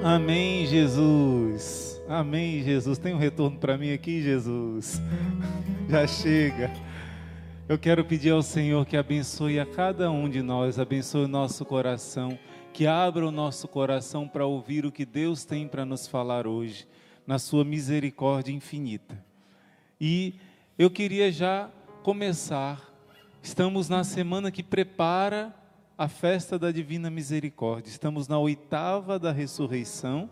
Amém, Jesus. Amém, Jesus. Tem um retorno para mim aqui, Jesus? Já chega. Eu quero pedir ao Senhor que abençoe a cada um de nós, abençoe o nosso coração, que abra o nosso coração para ouvir o que Deus tem para nos falar hoje, na sua misericórdia infinita. E eu queria já começar, estamos na semana que prepara a festa da Divina Misericórdia, estamos na oitava da ressurreição,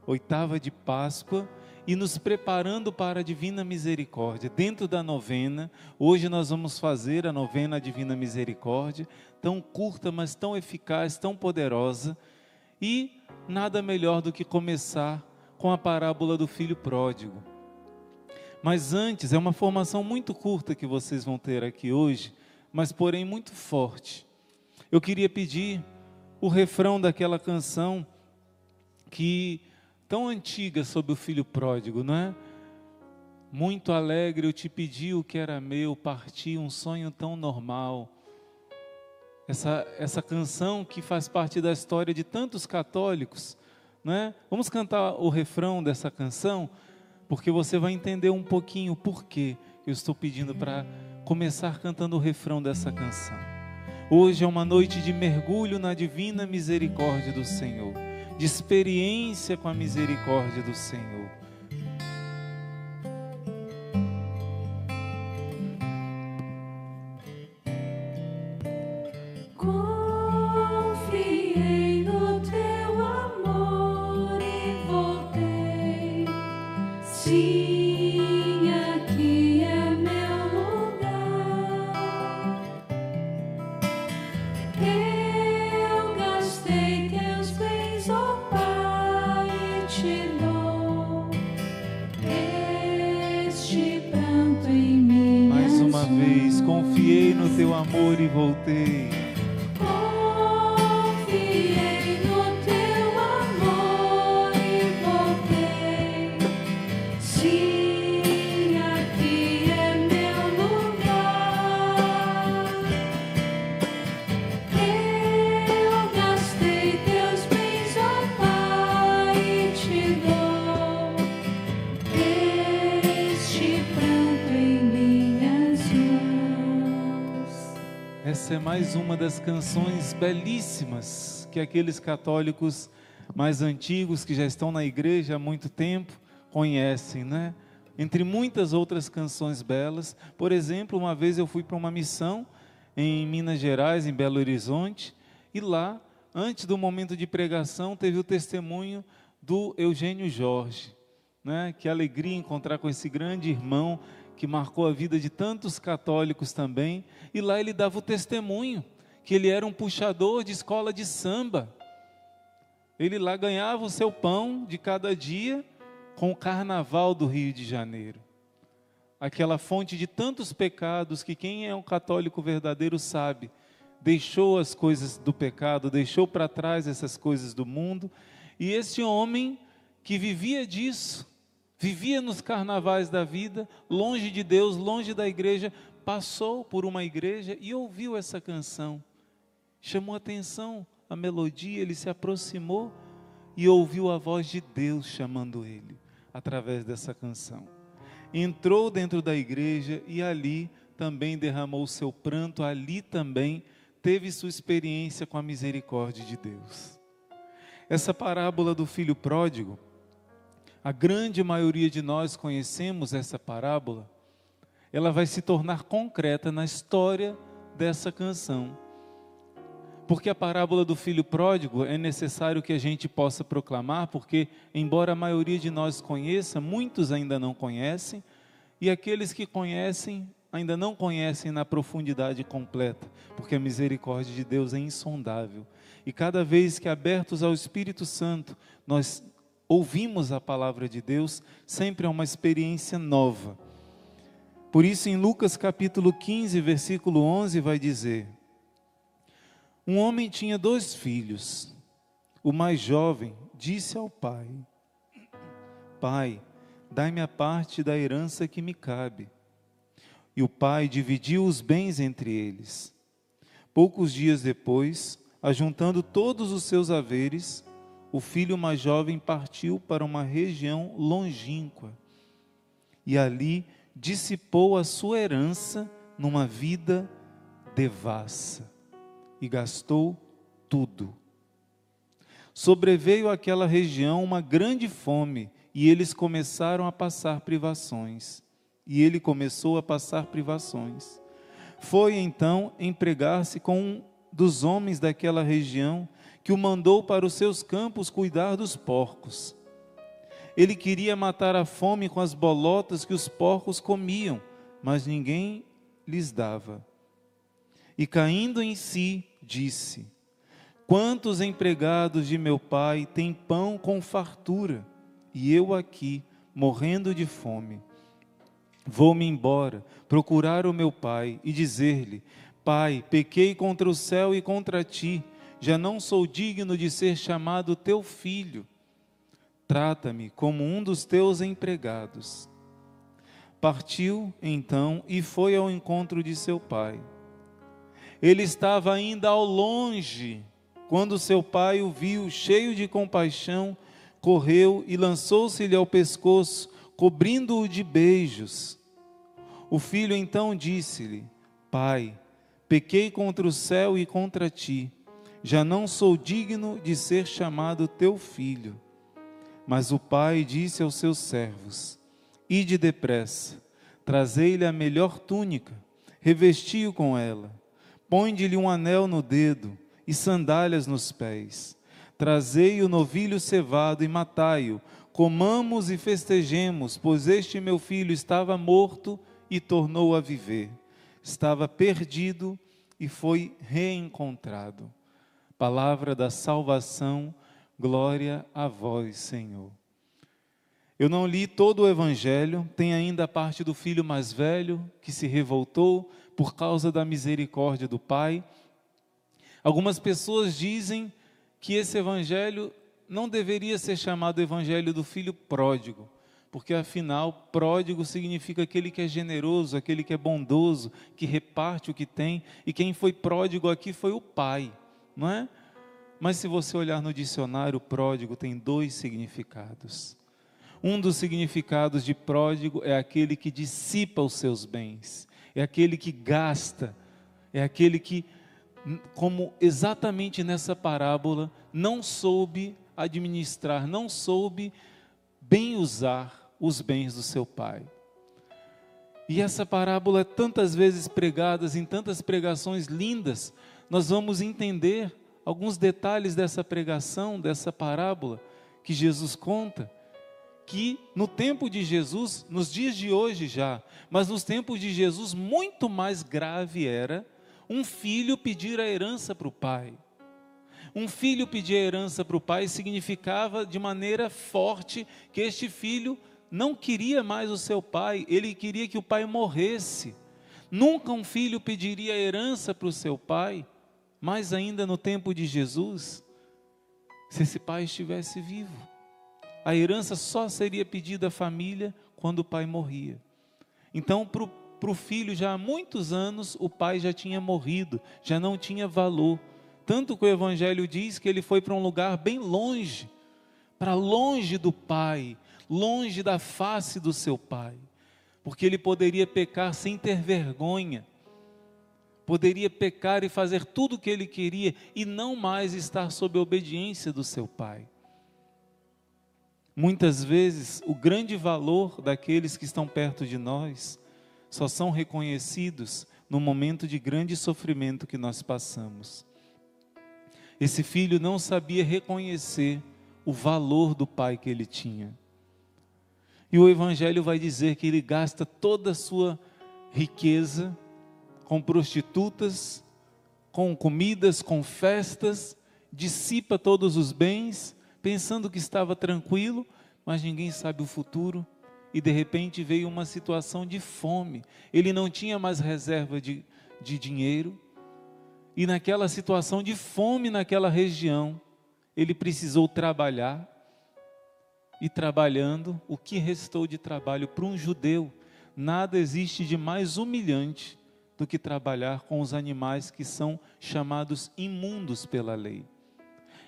oitava de Páscoa, e nos preparando para a Divina Misericórdia, dentro da novena. Hoje nós vamos fazer a novena à Divina Misericórdia, tão curta, mas tão eficaz, tão poderosa, e nada melhor do que começar com a parábola do filho pródigo. Mas antes, é uma formação muito curta que vocês vão ter aqui hoje, mas porém muito forte. Eu queria pedir o refrão daquela canção que tão antiga sobre o filho pródigo, não é? Muito alegre eu te pedi o que era meu, parti um sonho tão normal. Essa canção que faz parte da história de tantos católicos, não é? Vamos cantar o refrão dessa canção, porque você vai entender um pouquinho o porquê eu estou pedindo para começar cantando o refrão dessa canção. Hoje é uma noite de mergulho na divina misericórdia do Senhor, de experiência com a misericórdia do Senhor. Confiei no teu amor e voltei. Sim, aqui é meu lugar. Eu gastei teus bens, ó Pai, e te dou este pranto em minhas Mais uma vez, mãos. confiei no teu amor e voltei. Confiei no teu amor e voltei. Sim, aqui é meu lugar. Eu gastei teus bens, ó Pai, e te dou este pranto em minhas mãos. Essa é mais uma das canções belíssimas que aqueles católicos mais antigos, que já estão na igreja há muito tempo, conhecem, né? Entre muitas outras canções belas. Por exemplo, uma vez eu fui para uma missão em Minas Gerais, em Belo Horizonte, e lá, antes do momento de pregação, teve o testemunho do Eugênio Jorge, né? Que alegria encontrar com esse grande irmão que marcou a vida de tantos católicos também. E lá ele dava o testemunho que ele era um puxador de escola de samba. Ele lá ganhava o seu pão de cada dia com o carnaval do Rio de Janeiro. Aquela fonte de tantos pecados que quem é um católico verdadeiro sabe. Deixou as coisas do pecado, deixou para trás essas coisas do mundo. E esse homem que vivia disso, vivia nos carnavais da vida, longe de Deus, longe da igreja, passou por uma igreja e ouviu essa canção. Chamou a atenção a melodia, ele se aproximou e ouviu a voz de Deus chamando ele, através dessa canção. Entrou dentro da igreja e ali também derramou o seu pranto, ali também teve sua experiência com a misericórdia de Deus. Essa parábola do filho pródigo, a grande maioria de nós conhecemos essa parábola, ela vai se tornar concreta na história dessa canção. Porque a parábola do filho pródigo é necessário que a gente possa proclamar, porque embora a maioria de nós conheça, muitos ainda não conhecem, e aqueles que conhecem ainda não conhecem na profundidade completa, porque a misericórdia de Deus é insondável. E cada vez que abertos ao Espírito Santo, nós ouvimos a palavra de Deus, sempre é uma experiência nova. Por isso em Lucas capítulo 15, versículo 11 vai dizer: um homem tinha 2 filhos. O mais jovem disse ao pai: Pai, dai-me a parte da herança que me cabe. E o pai dividiu os bens entre eles. Poucos dias depois, ajuntando todos os seus haveres, o filho mais jovem partiu para uma região longínqua e ali dissipou a sua herança numa vida devassa e gastou tudo. Sobreveio àquela região uma grande fome e eles começaram a passar privações. E ele começou a passar privações. Foi então empregar-se com um dos homens daquela região, que o mandou para os seus campos cuidar dos porcos. Ele queria matar a fome com as bolotas que os porcos comiam, mas ninguém lhes dava. E caindo em si, disse: quantos empregados de meu pai têm pão com fartura, e eu aqui, morrendo de fome? Vou-me embora, procurar o meu pai e dizer-lhe: Pai, pequei contra o céu e contra ti, já não sou digno de ser chamado teu filho. Trata-me como um dos teus empregados. Partiu, então, e foi ao encontro de seu pai. Ele estava ainda ao longe, quando seu pai o viu, cheio de compaixão, correu e lançou-se-lhe ao pescoço, cobrindo-o de beijos. O filho então disse-lhe: Pai, pequei contra o céu e contra ti, já não sou digno de ser chamado teu filho. Mas o pai disse aos seus servos: Ide depressa, trazei-lhe a melhor túnica, revesti-o com ela, põe-lhe um anel no dedo e sandálias nos pés. Trazei o novilho cevado e matai-o, comamos e festejemos, pois este meu filho estava morto e tornou a viver. Estava perdido e foi reencontrado. Palavra da salvação, glória a vós, Senhor. Eu não li todo o Evangelho, tem ainda a parte do filho mais velho, que se revoltou por causa da misericórdia do Pai. Algumas pessoas dizem que esse Evangelho não deveria ser chamado Evangelho do filho pródigo, porque afinal, pródigo significa aquele que é generoso, aquele que é bondoso, que reparte o que tem, e quem foi pródigo aqui foi o pai, não é? Mas se você olhar no dicionário, pródigo tem dois significados. Um dos significados de pródigo é aquele que dissipa os seus bens, é aquele que gasta, é aquele que, como exatamente nessa parábola, não soube administrar, não soube bem usar os bens do seu pai. E essa parábola é tantas vezes pregada, em tantas pregações lindas, nós vamos entender alguns detalhes dessa pregação, dessa parábola que Jesus conta, que no tempo de Jesus, nos dias de hoje já, mas nos tempos de Jesus muito mais grave era um filho pedir a herança para o pai. Um filho pedir a herança para o pai significava de maneira forte que este filho não queria mais o seu pai, ele queria que o pai morresse. Nunca um filho pediria a herança para o seu pai, mais ainda no tempo de Jesus, se esse pai estivesse vivo. A herança só seria pedida à família quando o pai morria. Então, para o filho, já há muitos anos, o pai já tinha morrido, já não tinha valor. Tanto que o Evangelho diz que ele foi para um lugar bem longe, para longe do pai, longe da face do seu pai, porque ele poderia pecar sem ter vergonha, poderia pecar e fazer tudo o que ele queria e não mais estar sob a obediência do seu pai. Muitas vezes, o grande valor daqueles que estão perto de nós só são reconhecidos no momento de grande sofrimento que nós passamos. Esse filho não sabia reconhecer o valor do pai que ele tinha. E o Evangelho vai dizer que ele gasta toda a sua riqueza com prostitutas, com comidas, com festas, dissipa todos os bens, pensando que estava tranquilo, mas ninguém sabe o futuro. E de repente veio uma situação de fome. Ele não tinha mais reserva de dinheiro. E naquela situação de fome naquela região, ele precisou trabalhar. E trabalhando, o que restou de trabalho para um judeu? Nada existe de mais humilhante do que trabalhar com os animais que são chamados imundos pela lei.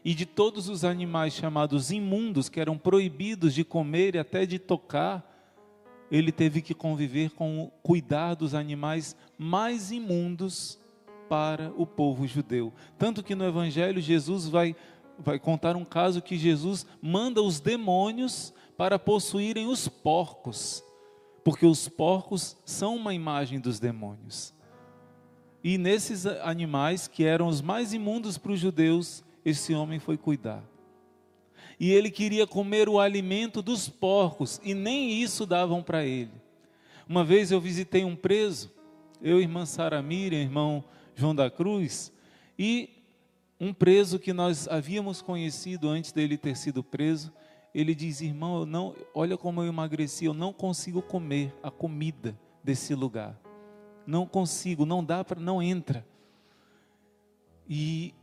e de todos os animais chamados imundos, que eram proibidos de comer e até de tocar, ele teve que conviver com cuidar dos animais mais imundos para o povo judeu. Tanto que no Evangelho Jesus vai contar um caso que Jesus manda os demônios para possuírem os porcos, porque os porcos são uma imagem dos demônios. E nesses animais que eram os mais imundos para os judeus, esse homem foi cuidar. E ele queria comer o alimento dos porcos, e nem isso davam para ele. Uma vez eu visitei um preso, eu, irmã Sara Miriam, irmão João da Cruz, e um preso que nós havíamos conhecido antes dele ter sido preso, ele diz: irmão, olha como eu emagreci, eu não consigo comer a comida desse lugar. Não consigo, não dá para, não entra. E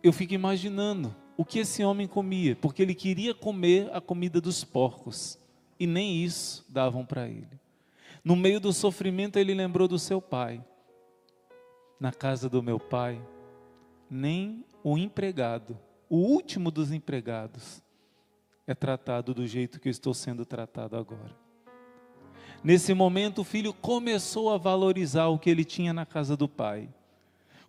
eu fico imaginando o que esse homem comia, porque ele queria comer a comida dos porcos, e nem isso davam para ele. No meio do sofrimento ele lembrou do seu pai. Na casa do meu pai, nem o empregado, o último dos empregados, é tratado do jeito que eu estou sendo tratado agora. Nesse momento o filho começou a valorizar o que ele tinha na casa do pai.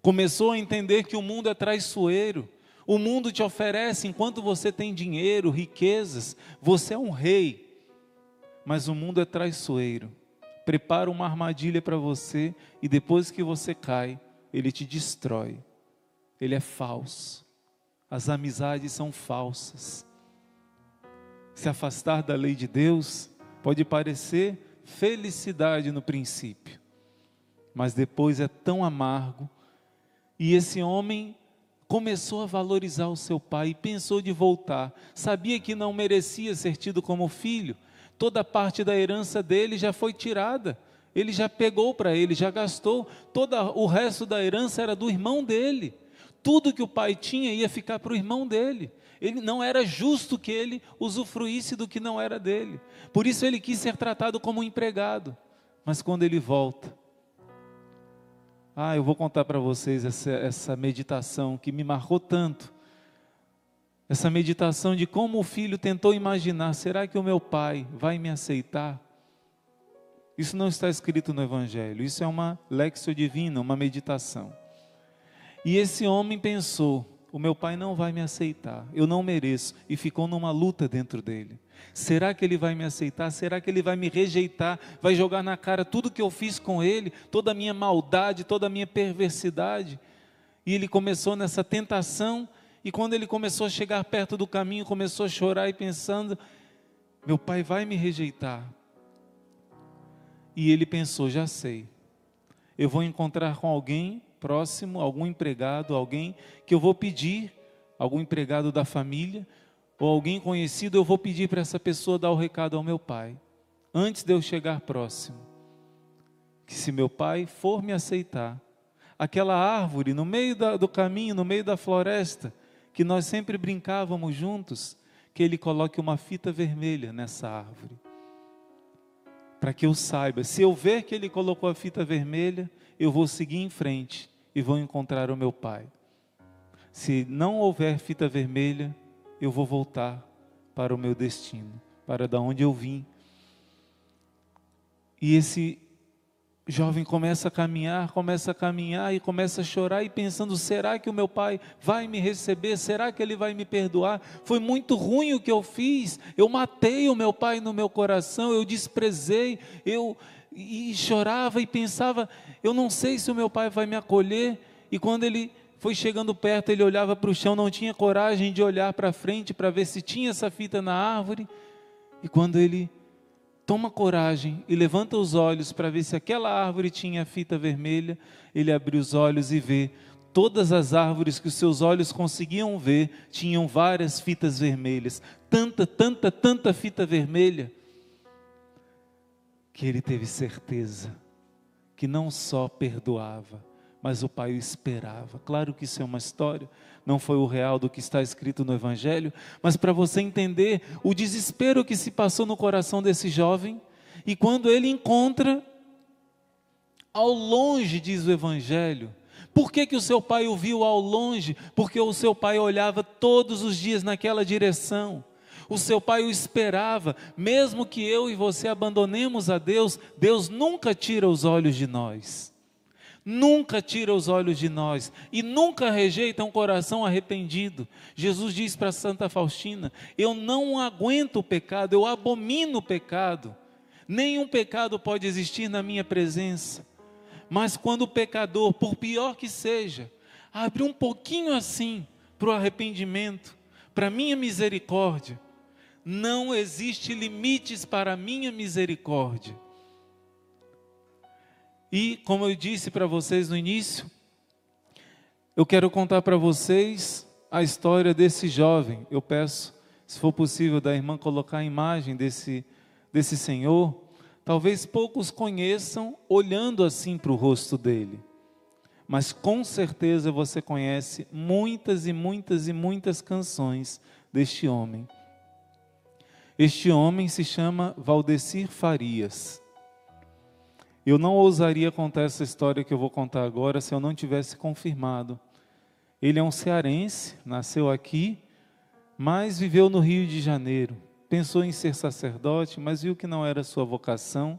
Começou a entender que o mundo é traiçoeiro. O mundo te oferece, enquanto você tem dinheiro, riquezas, você é um rei. Mas o mundo é traiçoeiro. Prepara uma armadilha para você e depois que você cai, ele te destrói. Ele é falso. As amizades são falsas. Se afastar da lei de Deus pode parecer felicidade no princípio, mas depois é tão amargo. E esse homem começou a valorizar o seu pai e pensou de voltar. Sabia que não merecia ser tido como filho. Toda parte da herança dele já foi tirada. Ele já pegou para ele, já gastou. Todo o resto da herança era do irmão dele. Tudo que o pai tinha ia ficar para o irmão dele. Ele não era justo que ele usufruísse do que não era dele. Por isso ele quis ser tratado como um empregado. Mas quando ele volta, eu vou contar para vocês essa meditação que me marcou tanto. Essa meditação de como o filho tentou imaginar: será que o meu pai vai me aceitar? Isso não está escrito no Evangelho, isso é uma lexio divina, uma meditação. E esse homem pensou: o meu pai não vai me aceitar, eu não mereço, e ficou numa luta dentro dele. Será que ele vai me aceitar? Será que ele vai me rejeitar? Vai jogar na cara tudo que eu fiz com ele, toda a minha maldade, toda a minha perversidade? E ele começou nessa tentação, e quando ele começou a chegar perto do caminho, começou a chorar e pensando: meu pai vai me rejeitar. E ele pensou: já sei, eu vou encontrar com alguém próximo, algum empregado, alguém que eu vou pedir, algum empregado da família, ou alguém conhecido, eu vou pedir para essa pessoa dar o recado ao meu pai, antes de eu chegar próximo, que se meu pai for me aceitar, aquela árvore no meio do caminho, no meio da floresta, que nós sempre brincávamos juntos, que ele coloque uma fita vermelha nessa árvore, para que eu saiba, se eu ver que ele colocou a fita vermelha, eu vou seguir em frente e vou encontrar o meu pai. Se não houver fita vermelha, eu vou voltar para o meu destino, para da onde eu vim. E esse jovem começa a caminhar e começa a chorar e pensando: será que o meu pai vai me receber? Será que ele vai me perdoar? Foi muito ruim o que eu fiz, eu matei o meu pai no meu coração, eu desprezei, e chorava e pensava: eu não sei se o meu pai vai me acolher. E quando ele foi chegando perto, ele olhava para o chão, não tinha coragem de olhar para frente para ver se tinha essa fita na árvore. E quando ele toma coragem e levanta os olhos para ver se aquela árvore tinha a fita vermelha, ele abre os olhos e vê todas as árvores que os seus olhos conseguiam ver tinham várias fitas vermelhas, tanta fita vermelha, que ele teve certeza que não só perdoava, mas o pai o esperava. Claro que isso é uma história, não foi o real do que está escrito no Evangelho, mas para você entender o desespero que se passou no coração desse jovem, e quando ele encontra, ao longe, diz o Evangelho, Por que o seu pai o viu ao longe? Porque o seu pai olhava todos os dias naquela direção. O seu pai o esperava. Mesmo que eu e você abandonemos a Deus, Deus nunca tira os olhos de nós. Nunca tira os olhos de nós. E nunca rejeita um coração arrependido. Jesus diz para Santa Faustina: eu não aguento o pecado, eu abomino o pecado. Nenhum pecado pode existir na minha presença. Mas quando o pecador, por pior que seja, abre um pouquinho assim para o arrependimento, para a minha misericórdia, não existe limites para a minha misericórdia. E como eu disse para vocês no início, eu quero contar para vocês a história desse jovem. Eu peço, se for possível, da irmã colocar a imagem desse senhor. Talvez poucos conheçam olhando assim para o rosto dele, mas com certeza você conhece muitas e muitas e muitas canções deste homem. Este homem se chama Valdecir Farias. Eu não ousaria contar essa história que eu vou contar agora se eu não tivesse confirmado. Ele é um cearense, nasceu aqui, mas viveu no Rio de Janeiro. Pensou em ser sacerdote, mas viu que não era sua vocação,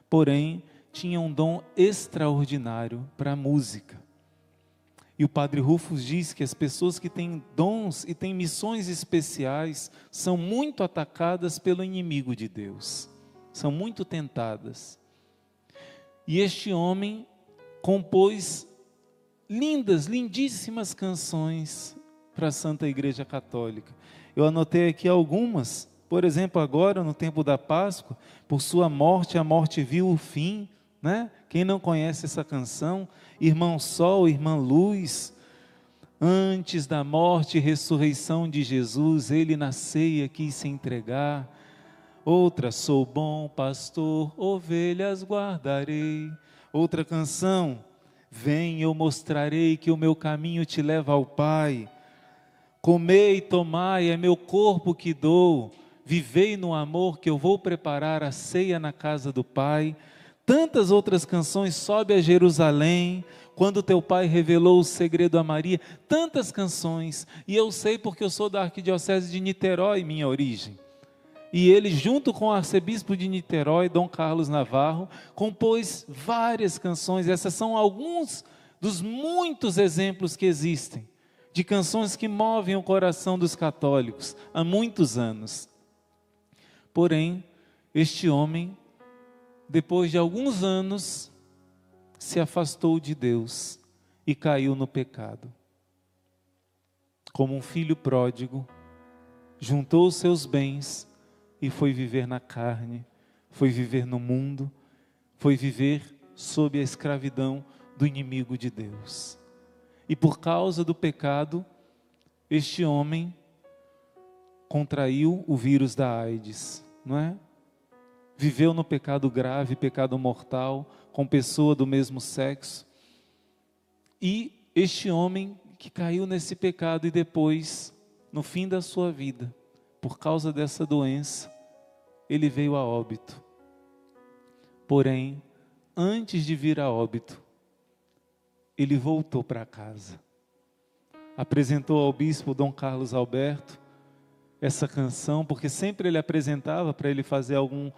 porém tinha um dom extraordinário para a música. E o Padre Rufus diz que as pessoas que têm dons e têm missões especiais são muito atacadas pelo inimigo de Deus, são muito tentadas. E este homem compôs lindíssimas canções para a Santa Igreja Católica. Eu anotei aqui algumas. Por exemplo, agora no tempo da Páscoa, por sua morte, a morte viu o fim, né? Quem não conhece essa canção? Irmão Sol, Irmã Luz, antes da morte e ressurreição de Jesus, ele na ceia quis se entregar. Outra, sou bom pastor, ovelhas guardarei. Outra canção, vem, eu mostrarei que o meu caminho te leva ao Pai. Comei e tomai, é meu corpo que dou. Vivei no amor que eu vou preparar a ceia na casa do Pai. Tantas outras canções, sobe a Jerusalém, quando teu pai revelou o segredo a Maria. Tantas canções, e eu sei porque eu sou da Arquidiocese de Niterói, minha origem. E ele, junto com o arcebispo de Niterói, Dom Carlos Navarro, compôs várias canções. Essas são alguns dos muitos exemplos que existem, de canções que movem o coração dos católicos há muitos anos. Porém, este homem, depois de alguns anos, se afastou de Deus e caiu no pecado. Como um filho pródigo, juntou os seus bens e foi viver na carne, foi viver no mundo, foi viver sob a escravidão do inimigo de Deus. E por causa do pecado, este homem contraiu o vírus da AIDS, não é? Viveu no pecado grave, pecado mortal, com pessoa do mesmo sexo. E este homem que caiu nesse pecado e depois, no fim da sua vida, por causa dessa doença, ele veio a óbito. Porém, antes de vir a óbito, ele voltou para casa. Apresentou ao bispo Dom Carlos Alberto essa canção, porque sempre ele apresentava para ele fazer algum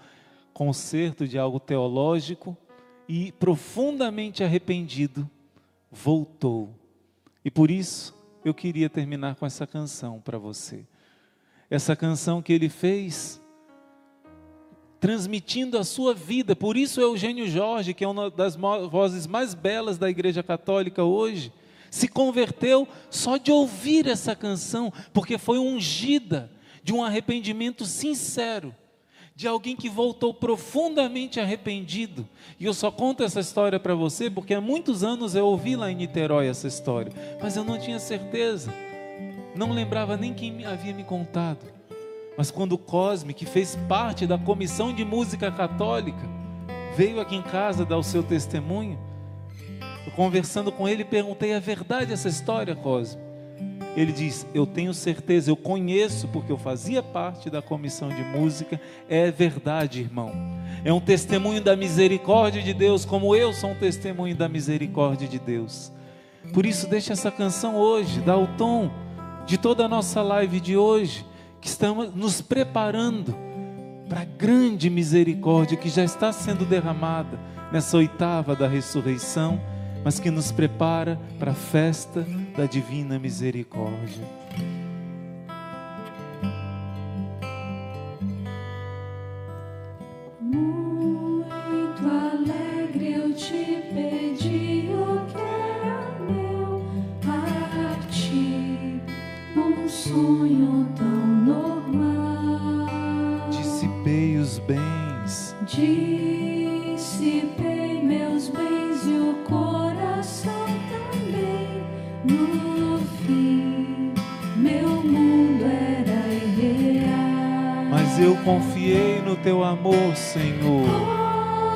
concerto de algo teológico, e profundamente arrependido, voltou. E por isso eu queria terminar com essa canção para você. Essa canção que ele fez, transmitindo a sua vida. Por isso Eugênio Jorge, que é uma das vozes mais belas da Igreja Católica hoje, se converteu só de ouvir essa canção, porque foi ungida de um arrependimento sincero, de alguém que voltou profundamente arrependido. E eu só conto essa história para você, porque há muitos anos eu ouvi lá em Niterói essa história, mas eu não tinha certeza, não lembrava nem quem havia me contado. Mas quando o Cosme, que fez parte da Comissão de Música Católica, veio aqui em casa dar o seu testemunho, eu conversando com ele, perguntei: é verdade essa história, Cosme? Ele diz: eu tenho certeza, eu conheço, porque eu fazia parte da comissão de música. É verdade, irmão. É um testemunho da misericórdia de Deus, como eu sou um testemunho da misericórdia de Deus. Por isso, deixa essa canção hoje, dá o tom de toda a nossa live de hoje, que estamos nos preparando para a grande misericórdia que já está sendo derramada nessa oitava da ressurreição, mas que nos prepara para a festa da divina misericórdia. Muito alegre eu te pedi o que era meu, parti um sonho tão normal. Dissipei os bens, Dissipei meus bens e o coração também. No fim, meu mundo era irreal. mas eu confiei no teu amor, Senhor.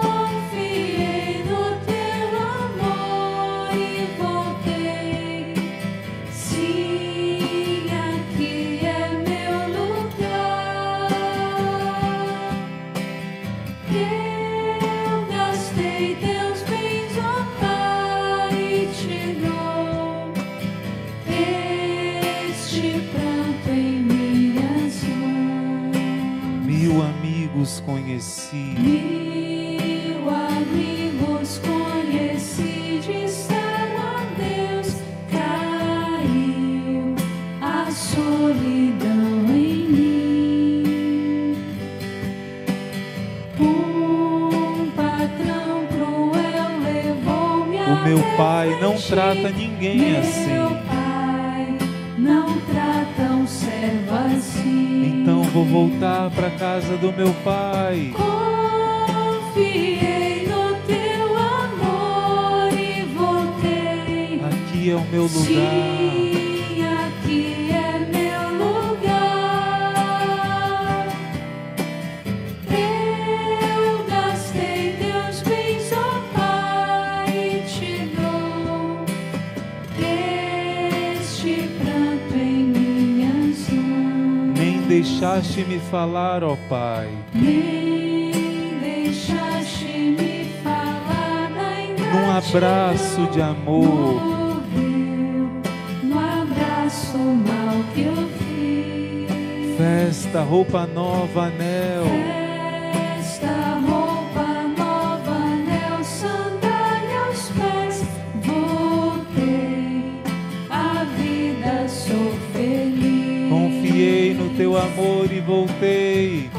Confiei no teu amor e voltei. Sim, aqui é meu lugar. Eu gastei teus bens, ó Pai, e te dou este pranto em minhas mãos. 1000 amigos conheci, 1000 amigos conheci, disseram adeus, caiu a solidão em mim. Um patrão cruel levou-me o meu até pai não frente. trata ninguém Meu assim. pai não trata um servo assim. Então vou voltar para casa do meu pai. Confiei no teu amor e voltei. Aqui é o meu lugar. Sim, aqui é meu lugar. Eu gastei teus bens, ó Pai, e te dou este pranto em minhas mãos. Nem deixaste me falar, ó Pai. Nem deixaste me falar da ingratidão. Num abraço de amor, Morreu no abraço mal que eu fiz. festa, roupa nova, anel. Festa, roupa nova, anel, sandália aos pés. Voltei à vida, sou feliz. Confiei no teu amor e voltei.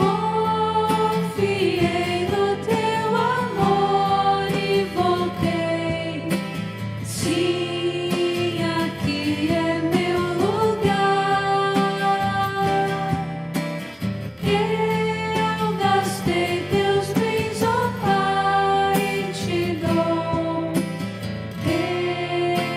Confiei no teu amor e voltei. Sim, aqui é meu lugar. Eu gastei teus bens, ó Pai, e te dou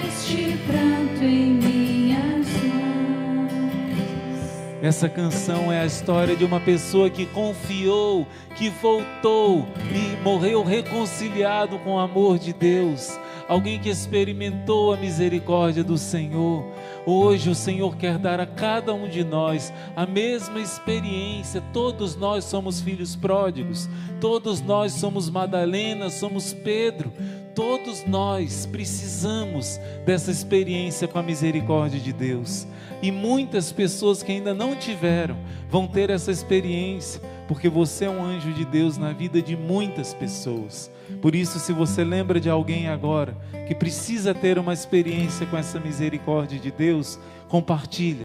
este pranto em minhas mãos. Essa canção é a história de uma pessoa que confiou, que voltou e morreu reconciliado com o amor de Deus. Alguém que experimentou a misericórdia do Senhor. Hoje o Senhor quer dar a cada um de nós a mesma experiência. Todos nós somos filhos pródigos, todos nós somos Madalena, somos Pedro. Todos nós precisamos dessa experiência com a misericórdia de Deus. E muitas pessoas que ainda não tiveram vão ter essa experiência, porque você é um anjo de Deus na vida de muitas pessoas. Por isso, se você lembra de alguém agora que precisa ter uma experiência com essa misericórdia de Deus, compartilha.